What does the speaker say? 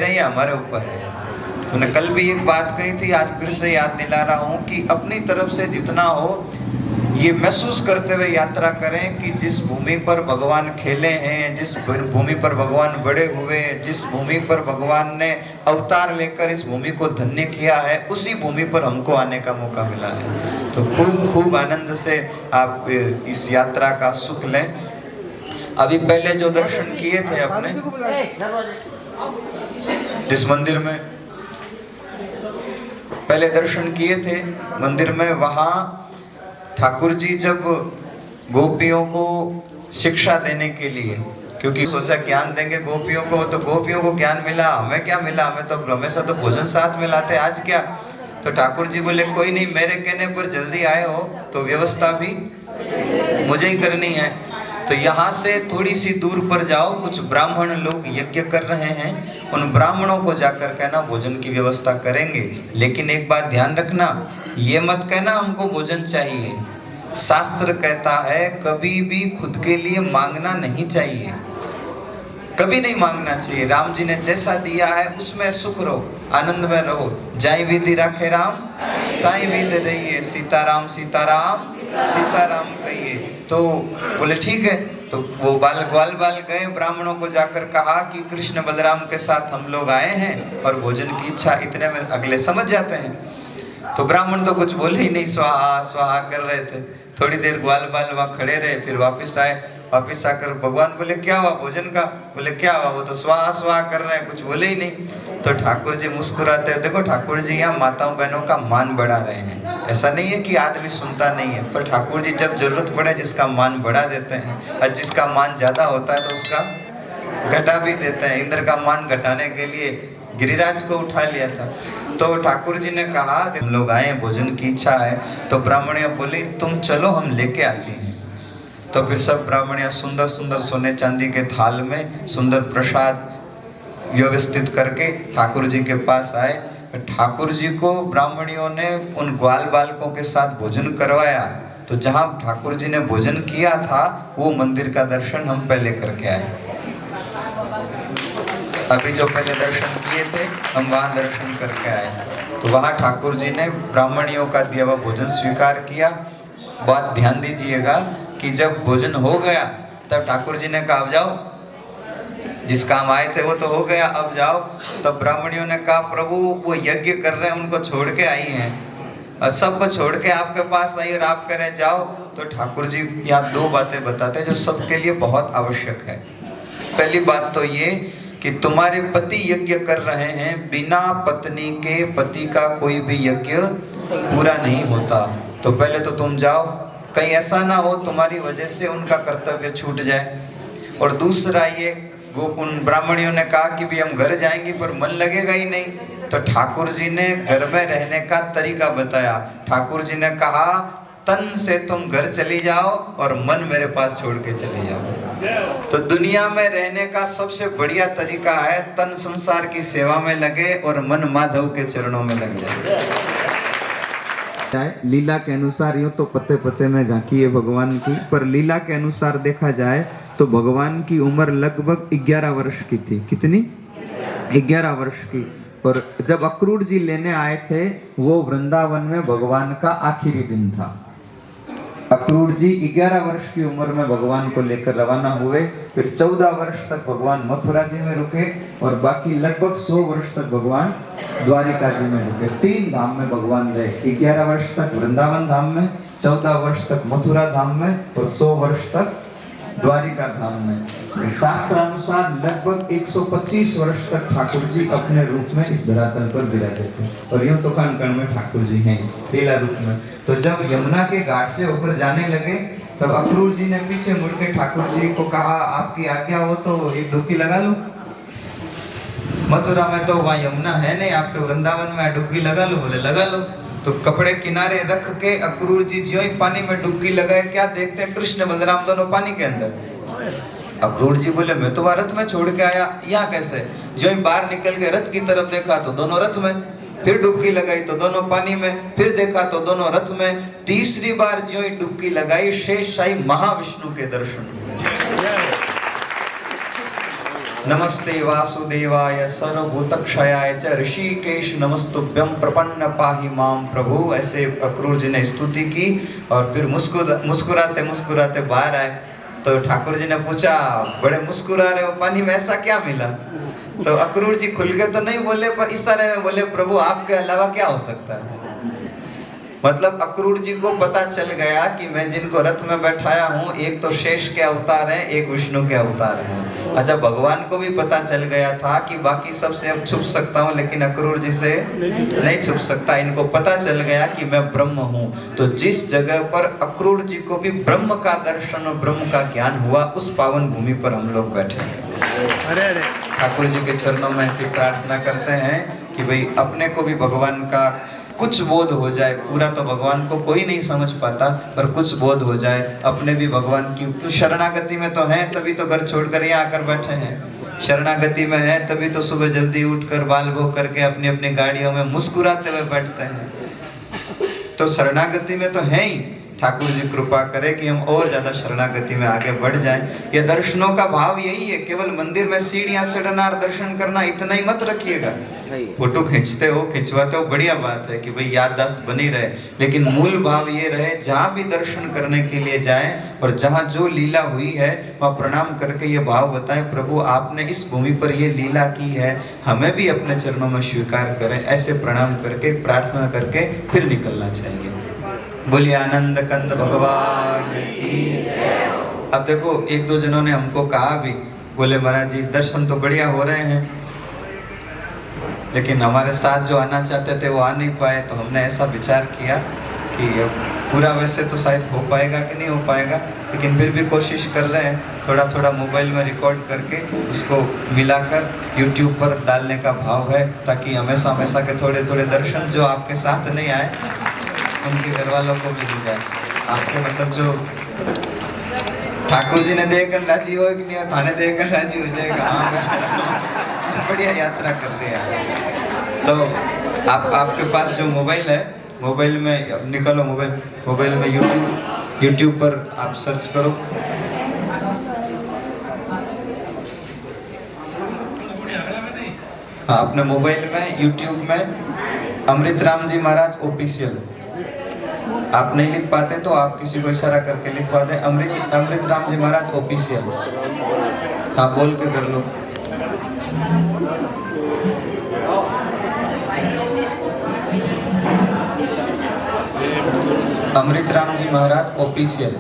नहीं, हमारे ऊपर है। तूने कल भी एक बात कही थी, आज फिर से याद दिला रहा हूँ कि अपनी तरफ से जितना हो ये महसूस करते हुए यात्रा करें कि जिस भूमि पर भगवान खेले हैं, जिस भूमि पर भगवान बड़े हुए, जिस भूमि पर भगवान ने अवतार लेकर इस भूमि को धन्य किया है, उसी भूमि पर हमको आने का मौका मिला है। तो खूब खूब आनंद से आप इस यात्रा का सुख लें। अभी पहले जो दर्शन किए थे अपने जिस मंदिर में पहले दर्शन किए थे मंदिर में, वहाँ ठाकुर जी जब गोपियों को शिक्षा देने के लिए, क्योंकि सोचा ज्ञान देंगे गोपियों को, तो गोपियों को ज्ञान मिला, हमें क्या मिला, हमें तो हमेशा तो भोजन साथ में लाते, आज क्या। तो ठाकुर जी बोले कोई नहीं, मेरे कहने पर जल्दी आए हो तो व्यवस्था भी मुझे ही करनी है। तो यहाँ से थोड़ी सी दूर पर जाओ, कुछ ब्राह्मण लोग यज्ञ कर रहे हैं, उन ब्राह्मणों को जाकर कहना भोजन की व्यवस्था करेंगे। लेकिन एक बात ध्यान रखना, ये मत कहना हमको भोजन चाहिए। शास्त्र कहता है कभी भी खुद के लिए मांगना नहीं चाहिए, कभी नहीं मांगना चाहिए। राम जी ने जैसा दिया है उसमें सुख रहो, आनंद में रहो। जाई विधि राखे राम ताई विधि रहिए, सीताराम सीताराम सीताराम कहिए। तो बोले ठीक है। तो वो ग्वाल बाल गए, ब्राह्मणों को जाकर कहा कि कृष्ण बलराम के साथ हम लोग आए हैं और भोजन की इच्छा, इतने में अगले समझ जाते हैं। तो ब्राह्मण तो कुछ बोले ही नहीं, स्वाहा स्वाहा कर रहे थे। थोड़ी देर ग्वाल बाल वहाँ खड़े रहे, फिर वापस आए। वापस आकर भगवान बोले क्या हुआ भोजन का? बोले क्या हुआ, वो तो स्वाहा स्वाहा कर रहे हैं, कुछ बोले ही नहीं। तो ठाकुर जी मुस्कुराते हैं, देखो ठाकुर जी यहाँ माताओं बहनों का मान बढ़ा रहे हैं। ऐसा नहीं है कि आदमी सुनता नहीं है, पर ठाकुर जी जब जरूरत पड़े जिसका मान बढ़ा देते हैं, और जिसका मान ज्यादा होता है तो उसका घटा भी देते हैं। इंद्र का मान घटाने के लिए गिरिराज को उठा लिया था। तो ठाकुर जी ने कहा हम लोग आए, भोजन की इच्छा है। तो ब्राह्मणियाँ बोली तुम चलो हम लेके आती हैं। तो फिर सब ब्राह्मणियाँ सुंदर सुंदर सोने चांदी के थाल में सुंदर प्रसाद व्यवस्थित करके ठाकुर जी के पास आए। ठाकुर जी को ब्राह्मणियों ने उन ग्वाल बालकों के साथ भोजन करवाया। तो जहाँ ठाकुर जी ने भोजन किया था वो मंदिर का दर्शन हम पहले करके आए। अभी जो पहले दर्शन किए थे हम वहाँ दर्शन करके आए। तो वहाँ ठाकुर जी ने ब्राह्मणियों का दिया हुआ भोजन स्वीकार किया। बात ध्यान दीजिएगा कि जब भोजन हो गया तब ठाकुर जी ने कहा अब जाओ, जिस काम आए थे वो तो हो गया, अब जाओ। तब ब्राह्मणियों ने कहा प्रभु वो यज्ञ कर रहे हैं, उनको छोड़ के आई हैं, और सबको छोड़ के आपके पास आई और आप कह रहे जाओ। तो ठाकुर जी यहाँ दो बातें बताते हैं जो सबके लिए बहुत आवश्यक है। पहली बात तो ये कि तुम्हारे पति यज्ञ कर रहे हैं, बिना पत्नी के पति का कोई भी यज्ञ पूरा नहीं होता। तो पहले तो तुम जाओ, कहीं ऐसा ना हो तुम्हारी वजह से उनका कर्तव्य छूट जाए। और दूसरा ये उन ब्राह्मणियों ने कहा कि भी हम घर जाएंगे पर मन लगेगा ही नहीं। तो ठाकुर जी ने घर में रहने का तरीका बताया। ठाकुर जी ने कहा तन से तुम घर चली जाओ और मन मेरे पास छोड़ के चले जाओ। तो दुनिया में रहने का सबसे बढ़िया तरीका है तन संसार की सेवा में लगे और मन माधव के चरणों में लग जाए। लीला के अनुसार यूं तो पते पते में झांकी है भगवान की, पर लीला के अनुसार देखा जाए तो भगवान की उम्र लगभग 11 वर्ष की थी। कितनी? 11 वर्ष की। और जब अक्रूर जी लेने आए थे वो वृंदावन में भगवान का आखिरी दिन था। अक्रूर जी 11 वर्ष की उम्र में भगवान को लेकर रवाना हुए। फिर 14 वर्ष तक भगवान मथुरा जी में रुके और बाकी लगभग 100 वर्ष तक भगवान द्वारिका जी में रुके। 3 धाम में भगवान रहे, 11 वर्ष तक वृंदावन धाम में, 14 वर्ष तक मथुरा धाम में और 100 वर्ष तक द्वारिका धाम में। शास्त्रानुसार लगभग 125 वर्ष तक ठाकुर जी अपने रूप में इस धरातल पर विराजे थे। और यूं तो कण कण में ठाकुर जी हैं लीला रूप में। तो जब यमुना के घाट से ऊपर जाने लगे तब अक्रूर जी ने पीछे मुड़ के ठाकुर जी को कहा आपकी आज्ञा हो तो एक डुबकी लगा लो। मथुरा में तो वहाँ यमुना है नहीं, आपके वृंदावन में डुबकी लगा लो। बोले लगा लो। तो कपड़े किनारे रख के अक्रूर जी ज्यों ही पानी में डुबकी लगाए, क्या देखते हैं कृष्ण बलराम दोनों पानी के अंदर। अक्रूर जी बोले मैं तो वहाँ रथ में छोड़ के आया, यहाँ कैसे? ज्यों ही बाहर निकल के रथ की तरफ देखा तो दोनों रथ में। फिर डुबकी लगाई तो दोनों पानी में, फिर देखा तो दोनों रथ में। तीसरी बार ज्यों ही डुबकी लगाई, शेषशाही महाविष्णु के दर्शन हुए। नमस्ते वासुदेवाय सर्वभूतक्षयाय च ऋषिकेश नमस्तुभ्यं प्रपन्न पाहि माम प्रभु। ऐसे अक्रूर जी ने स्तुति की और फिर मुस्कुराते मुस्कुराते बाहर आए। तो ठाकुर जी ने पूछा, बड़े मुस्कुरा रहे हो, पानी में ऐसा क्या मिला? तो अक्रूर जी खुल के तो नहीं बोले, पर इशारे में बोले, प्रभु आपके अलावा क्या हो सकता है। मतलब अक्रूर जी को पता चल गया कि मैं जिनको रथ में बैठाया हूँ, एक तो शेष के अवतार हैं, एक विष्णु के अवतार हैं। अच्छा, भगवान को भी पता चल गया था कि बाकी सबसे अब छुप सकता हूँ, लेकिन अक्रूर जी से नहीं छुप सकता। इनको पता चल गया कि मैं ब्रह्म हूँ। तो जिस जगह पर अक्रूर जी को भी ब्रह्म का दर्शन और ब्रह्म का ज्ञान हुआ, उस पावन भूमि पर हम लोग बैठे हैं। ठाकुर जी के चरणों में ऐसी प्रार्थना करते हैं कि भाई अपने को भी भगवान का कुछ बोध हो जाए। पूरा तो भगवान को कोई नहीं समझ पाता, पर कुछ बोध हो जाए, अपने भी भगवान की शरणागति में तो हैं, तभी तो घर छोड़कर यहाँ आकर बैठे हैं। शरणागति में है तभी तो सुबह जल्दी उठकर बाल भोग करके अपनी अपनी गाड़ियों में मुस्कुराते हुए बैठते हैं। तो शरणागति में तो है ही। ठाकुर जी कृपा करे कि हम और ज्यादा शरणागति में आगे बढ़ जाएं। ये दर्शनों का भाव यही है। केवल मंदिर में सीढ़ियां चढ़ना और दर्शन करना इतना ही मत रखिएगा। फोटो खींचते हो, खिंचवाते हो, बढ़िया बात है कि भाई याददाश्त बनी रहे, लेकिन मूल भाव ये रहे, जहाँ भी दर्शन करने के लिए जाएं और जहाँ जो लीला हुई है वहाँ प्रणाम करके ये भाव बताएं, प्रभु आपने इस भूमि पर ये लीला की है, हमें भी अपने चरणों में स्वीकार करें। ऐसे प्रणाम करके प्रार्थना करके फिर निकलना चाहिए। बोलिए आनंद कंद भगवान की। अब देखो, एक दो जनों ने हमको कहा भी, बोले महाराज जी दर्शन तो बढ़िया हो रहे हैं, लेकिन हमारे साथ जो आना चाहते थे वो आ नहीं पाए। तो हमने ऐसा विचार किया कि पूरा वैसे तो शायद हो पाएगा कि नहीं हो पाएगा, लेकिन फिर भी कोशिश कर रहे हैं। थोड़ा थोड़ा मोबाइल में रिकॉर्ड करके उसको मिलाकर YouTube पर डालने का भाव है, ताकि हमेशा हमेशा के थोड़े थोड़े दर्शन जो आपके साथ नहीं आए उनके घर वालों को भी मिल जाए। आपके मतलब जो ठाकुर जी ने देखकर राजी हो कि नहीं, थाने देखकर राजी हो जाएगा। हाँ, बढ़िया यात्रा कर रहे हैं। तो आपके पास जो मोबाइल है, मोबाइल में निकालो, मोबाइल में YouTube पर आप सर्च करो। हाँ, अपने मोबाइल में YouTube में अमृत राम जी महाराज ऑफिशियल। आप नहीं लिख पाते तो आप किसी को इशारा करके लिखवा दें, अमृत राम जी महाराज ऑफिशियल। हाँ, बोल के कर लो। अमृत राम जी महाराज ऑफिशियल।